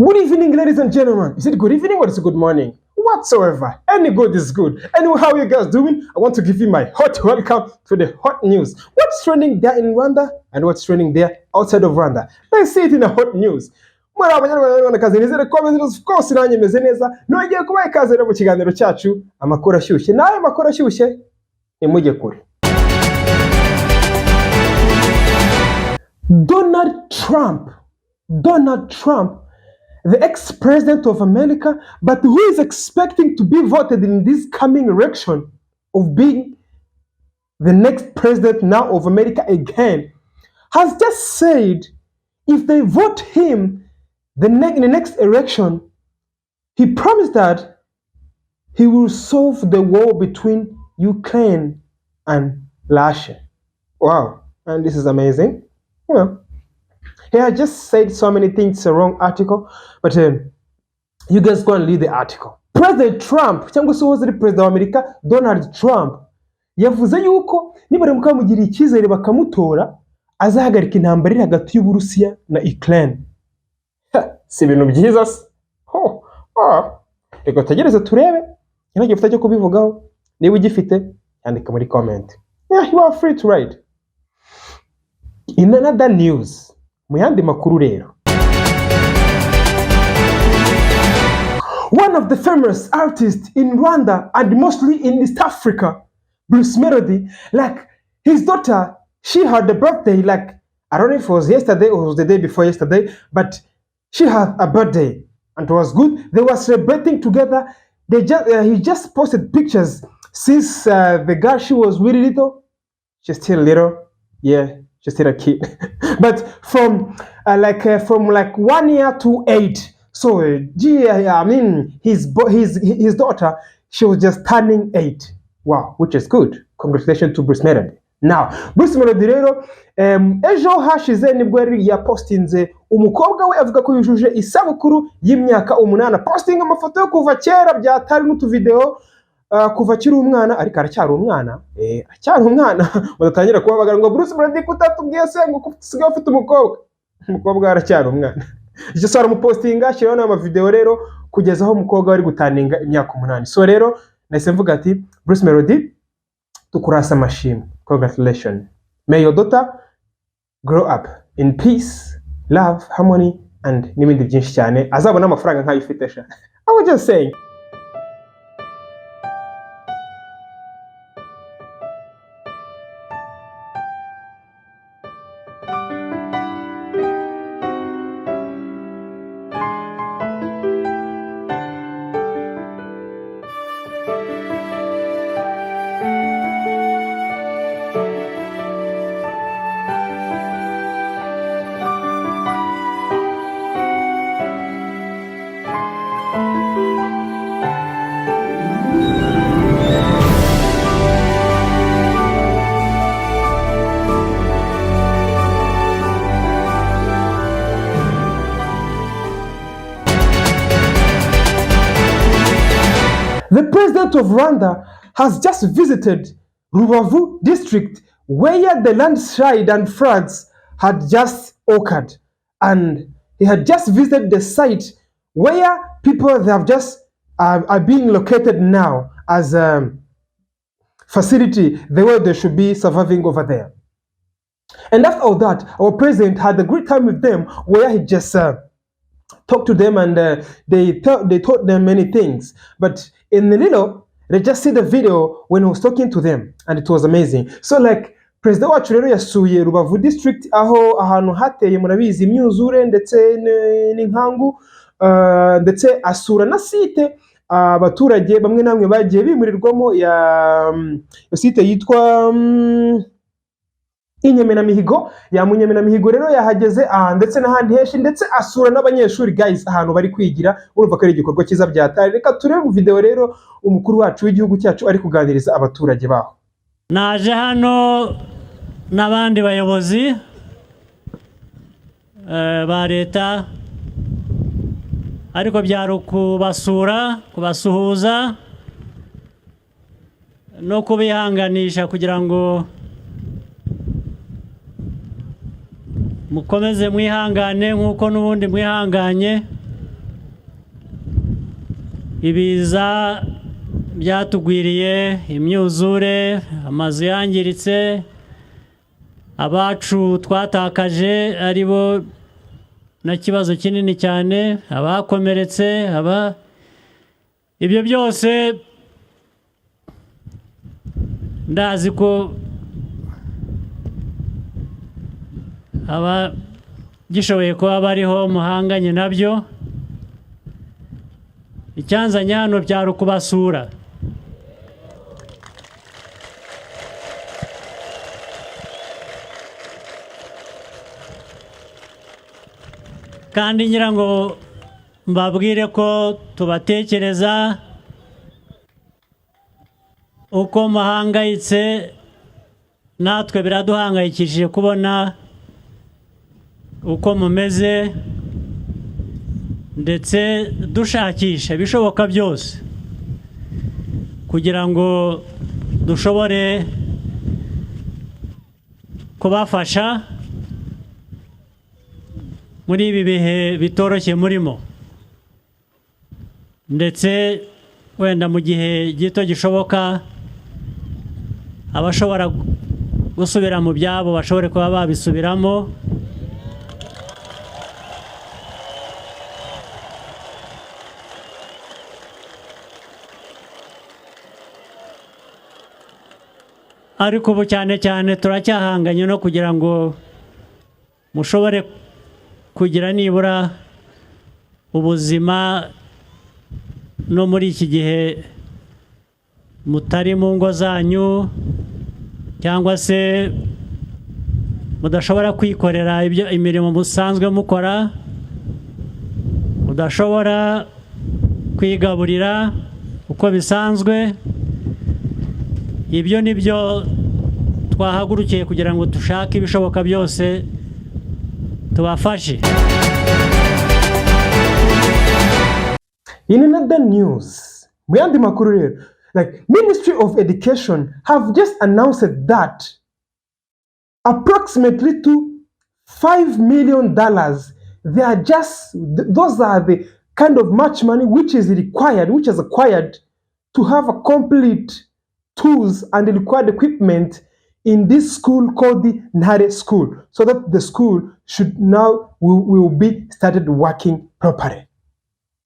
Good evening, ladies and gentlemen. Is it good evening or is it good morning? Whatsoever. Any good is good. Anyway, how are you guys doing? I want to give you my hot welcome to the hot news. What's trending there in Rwanda and what's trending there outside of Rwanda? Let's see it in the hot news. Of course, nanjye meze neza. Nongeye kubaha ikaze mu kiganiro cyacu amakuru ashyushye. Naye amakuru ashyushye nimujye kure. Donald Trump, the ex-president of America, but who is expecting to be voted in this coming election of being the next president now of America again, has just said if they vote him in the next election, he promised that he will solve the war between Ukraine and Russia. Wow, and this is amazing. Well, he had just said so many things, it's a wrong article, but you guys go and read the article. President Trump, cyangwa se uwahoze ari perezida wa Amerika, Donald Trump, yavuze yuko nibaramuka mugiriye icyizere bakamutora azahagarika intambara iri hagati y'Uburusiya na Ukraine. Si ibintu byiza se. Reka tugereze turebe, nta gifite cyo kubivugaho. Niba ugifite yandika muri comment. Yeah, you are free to write. In another news, muyandi makuru rero. One of the famous artists in Rwanda and mostly in East Africa, Bruce Melody, like his daughter, she had a birthday, like I don't know if it was yesterday or it was the day before yesterday, but she had a birthday and it was good. They were celebrating together. He just posted pictures since the girl, she was really little. She's still little, yeah. She's still a kid, but from 1 year to 8. So, I mean, his daughter, she was just turning 8. Wow, which is good. Congratulations to Bruce Melody. Now, Bruce Melody rero, ejo hashize nibwo yari yapostinze umukobwa we avuga ko yujuje isabukuru y'imyaka 8. Posting amafoto yo kuva kera byatari n'utu video. Kuva kiri umwana ariko aracyari umwana badatangira kubabagara ngo Bruce Melody kutatubwiye se ngo kusigaye ufite umukobwa aracyari umwana. Icyo sara mu postinga ashiraho na video rero kugeza aho umukobwa wari gutaninga imyaka 8. So rero nahise mvuga ati Bruce Melody tukurasa amashimwe. Congratulations, may your daughter grow up in peace, love, harmony and n'ibindi byinshi cyane azabona amafaranga nkayo ufite sha. I was just saying. The president of Rwanda has just visited Rubavu district where the landslide and floods had just occurred, and he had just visited the site where people have just are being located now as a facility the way they should be surviving over there. And after all that, our president had a great time with them where he just talked to them and they taught them many things. But in the little, they just see the video when he was talking to them and it was amazing. So like President wacu rero yasuye Rubavu district aho ahantu hateye murabizi imyuzure ndetse n'inkangu ndetse asura na site abaturage bamwe namwe bagiye bimurirwamo ya site yitwa Inyemenamihigo. Ya Munyemenamihigo rero yahageze ndetse n'ahandi henshi ndetse asura n'abanyeshuri guys ahantu bari kwigira. Urumva ko ari igikorwa cyiza byatari. Reka turebe video rero umukuru wacu w'igihugu cyacu ari kuganiriza abaturage baho. Naje hano n'abandi bayobozi ba leta ariko byari kubasura kubasuhuza no kubihanganisha kugira ngo mukomeze mwihangane nkuko nubundi mwihanganye ibiza byatugwiriye, imyuzure, amazu yangiritse, abacu twatakaje ari bo na kibazo kinini cyane, abakomeretse, ibyo byose ndazi ko gishoboye kuba bariho muhanganye nabyo. Icyanzanye hano byari ukubasura, kandi ngira ngo mbabwire ko tubatekereza uko muhangayitse, natwe biraduhangayikishije kubona uko mumeze, ndetse dushakisha ibishoboka byose kugira ngo dushobore kubafasha muri ibi bihe bitoroshye murimo, ndetse wenda mu gihe gito gishoboka abashobora gusubira mu byabo bashobore kuba babisubiramo. Ariko ubu cyane cyane turacyahanganye no kugira ngo mushobore kugira nibura ubuzima no muri iki gihe mutari mu ngo zanyu, cyangwa se mudashobora kwikorera imirimo musanzwe mukora, mudashobora kwigaburira uko bisanzwe. Ibyo nibyo twahagurukiye kugira ngo dushake ibishoboka byose tubafashe. In another news, mu yandi makuru rero, like Ministry of Education have just announced that approximately to $5 million, they are just, those are the kind of much money which is required, which is acquired to have a complete tools and required equipment in this school called the NTARE school, so that the school should now will be started working properly.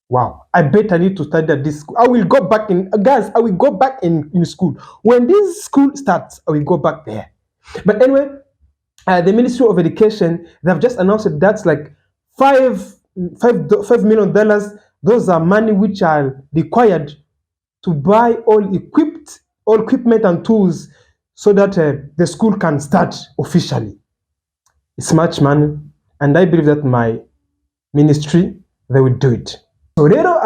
Wow, I bet I need to study at this school. I will go back in, guys, I will go back in school. When this school starts, I will go back there. But anyway, the Ministry of Education, they have just announced that that's like $5 million. Those are money which are required to buy all equipment and tools so that the school can start officially. It's much money, and I believe that my ministry, they will do it. So rero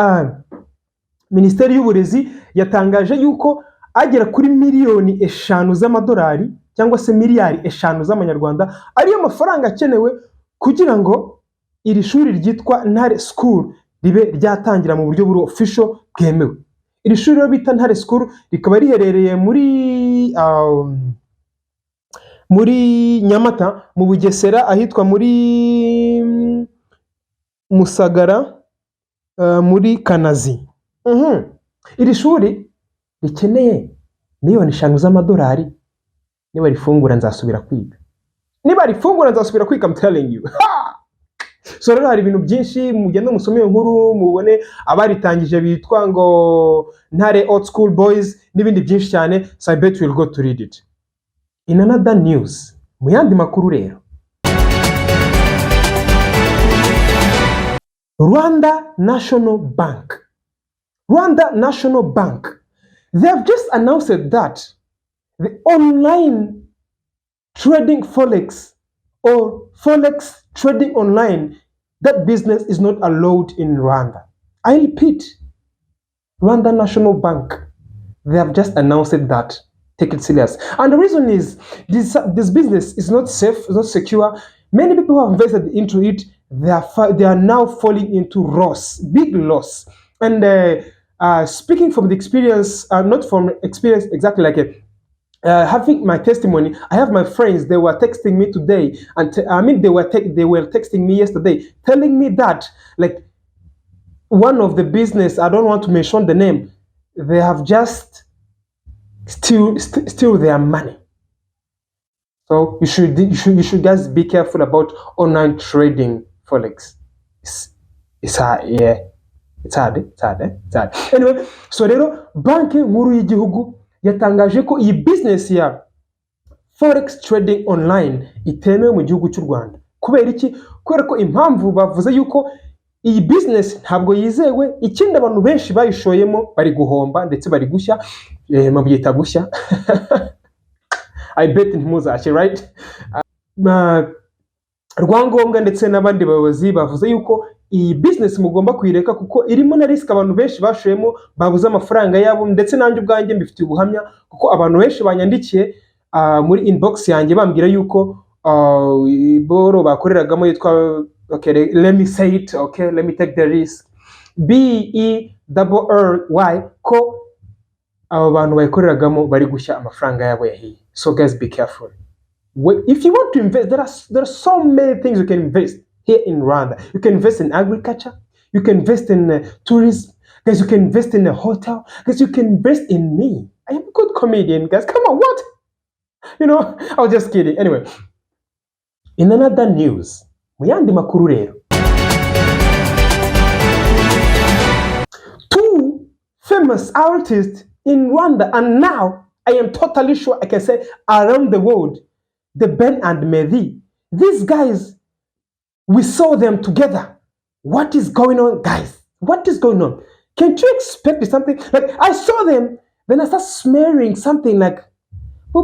Minisiteri y'Uburezi yatangaje yuko agera kuri miliyoni 5 z'amadolari cyangwa se miliyari 5 z'amanyarwanda ariyo mafaranga akenewe kugira ngo iri shuri ryitwa NTARE School ribe ryatangira mu buryo buri official bwemewe. Iri shuri rero bita NTARE School rikaba riherereye muri Nyamata mu Bugesera, ahitwa muri Musagara, muri Kanazi. Iri shuri rikeneye miliyoni 5 z'amadolari. Niba rifungura nzasubira kwiga. I'm telling you. So rero hari ibintu byinshi mugenda musomeye nkuru mubone abaritangije bitwa ngo NTARE Old School Boys n'ibindi byinshi cyane. So I bet we'll go to read it. In another news, mu yandi makuru rero, Rwanda National Bank, they have just announced that the online trading Forex or Forex trading online, that business is not allowed in Rwanda. I repeat, Rwanda National Bank, they have just announced that. Take it serious. And the reason is this business is not safe, it's not secure. Many people who have invested into it, they are now falling into big loss. And speaking from the experience, not from experience exactly like having my testimony, I have my friends, they were texting me today, and they were texting me yesterday, telling me that like one of the business, I don't want to mention the name, they have just steal their money. So you should guys be careful about online trading forex. It's hard, yeah. It's hard. Anyway, so rero banki nkuru y'igihugu yatangaje ko iyi business ya forex trading online itemewe mu gihugu cy'u Rwanda. Kubera iki? Kubera ko impamvu bavuze yuko iyi business ntabwo yizewe, ikindi abantu benshi bayishoyemo bari guhomba ndetse bari gushya, mabyita gushya. I bet ntimuzashye, right? Rwangombwa ndetse n'abandi bayobozi bavuze yuko iyi business mugomba kuyireka kuko irimo na risk abantu benshi bashoyemo babuze amafaranga yabo, ndetse nanjye ubwanjye mbifitiye ubuhamya kuko abantu benshi banyandikiye muri inbox yanjye bambwira yuko boro bakoreragamo yitwa okay, let me say it, okay, let me take the risk, BERRY, ko abo bantu bayikoreragamo bari gushya amafaranga yabo yahiye. So guys, be careful. If you want to invest, there are so many things you can invest here in Rwanda. You can invest in agriculture, you can invest in tourism, guys, you can invest in a hotel, guys, you can invest in me. I am a good comedian, guys. Come on, what? You know, I was just kidding. Anyway, in another news, muyandi makuru rero, two famous artists in Rwanda, and now I am totally sure I can say around the world, the Ben and Mehdi. These guys, we saw them together. What is going on, guys? What is going on? Can't you expect something? Like, I saw them, then I start smearing something like I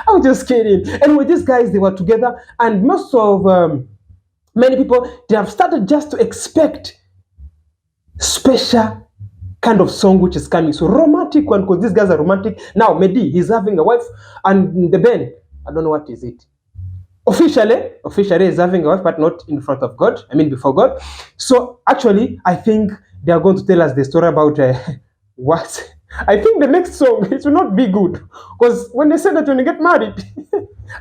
was just kidding. Anyway, these guys, they were together, and most of many people, they have started just to expect special kind of song which is coming. So romantic one, because these guys are romantic. Now Mehdi, he's having a wife, and the Ben, I don't know what is it. Officially is having a wife, but not in front of God. I mean before God. So actually, I think they are going to tell us the story about what. I think the next song, it will not be good, because when they say that when you get married,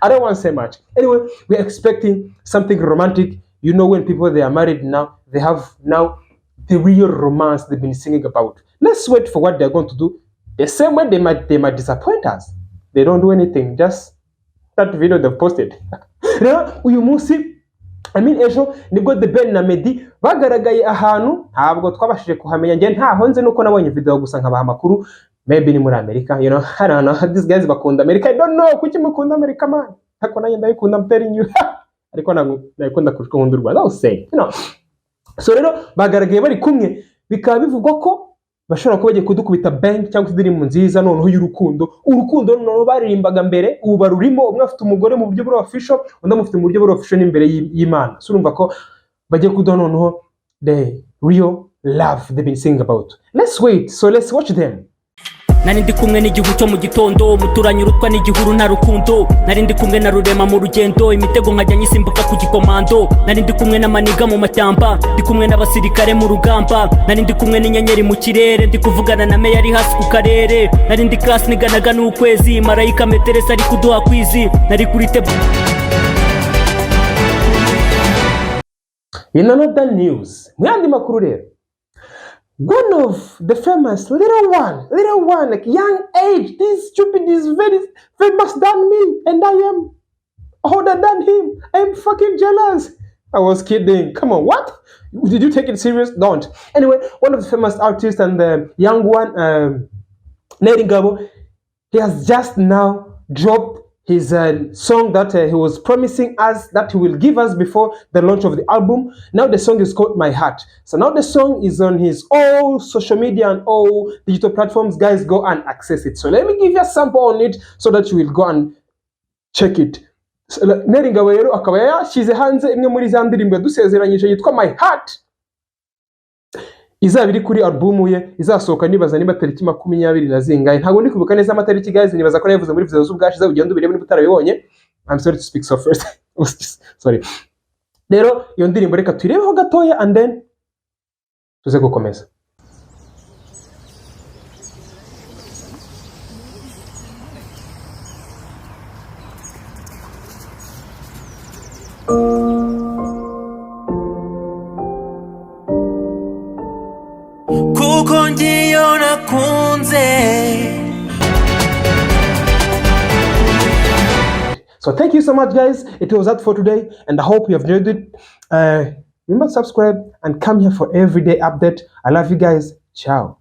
I don't want to say much. Anyway, we're expecting something romantic. You know, when people, they are married now, they have now the real romance they've been singing about. Let's wait for what they're going to do. The same way they might disappoint us. They don't do anything, just that video they've posted. Uyu munsi, I mean ejo nibwo the Ben na Mehdi bagaragaye ahantu ntabwo twabashije kuhamenya, nge ntaho nze nuko nabonye video gusa nkabaha amakuru, maybe ni muri America, you know, I don't know, these guys bakunda America, I don't know kuki mukunda America man, ako nanjye ndayikunda, I'm telling you. Ariko ndayikunda kurusha nkunda u Rwanda, I'll say, you know. So rero bagaragaye bari kumwe, bikaba bivugwa ko bashobora kuba bagiye kudukubita bank cyangwa indirimbo nziza noneho y'urukundo. Urukundo noneho baririmbaga mbere, ubu barurimo, umwe afite umugore mu buryo bwa official, undi amufite mu buryo bwa official n'imbere y'Imana. So urumva ko bagiye kuduha noneho the real love they've been singing about. Let's wait, so let's watch them. Nari ndi kumwe n'igihu cyo mu gitondo, muturanye urutwa n'igihuru nta rukundo. Nari ndi kumwe na rurema mu rugendo, imitego nkajya nyisimbuka ku gikomando. Nari ndi kumwe n'amaniga mu mashyamba, ndi kumwe n'abasirikare mu rugamba. Nari ndi kumwe n'inyenyeri mu kirere, ndi kuvugana na meya ari hasi ku karere. Nari ndi class niganaga n'ukwezi, marayika meteresa ari kuduha kwizi. Nari kuri table. In another news, muyandi makuru rero, one of the famous little one, like young age, this stupid is very famous than me, and I am older than him. I'm fucking jealous. I was kidding. Come on, what? Did you take it serious? Don't. Anyway, one of the famous artists and the young one, Neringabo, he has just now dropped his song that he was promising us that he will give us before the launch of the album. Now the song is called My Heart. So now the song is on his all social media and all digital platforms. Guys, go and access it. So let me give you a sample on it so that you will go and check it. Neringabo rero akaba yashyize hanze imwe muri za ndirimbo dusezeranyije yitwa My Heart. Izaba iri kuri album ye, izasohoka nibaza niba tariki 20 na zingahe. Ntabwo ndi kwibuka neza amatariki guys, nibaza ko yavuze muri video z'ubwashize ugenda ubirebe niba utarabibonye. I'm sorry to speak so first. Sorry. Rero iyo ndirimbo reka tuyirebeho gatoya and then tuze gukomeza. So thank you so much, guys. It was that for today, and I hope you have enjoyed it. Remember to subscribe and come here for everyday update. I love you guys. Ciao.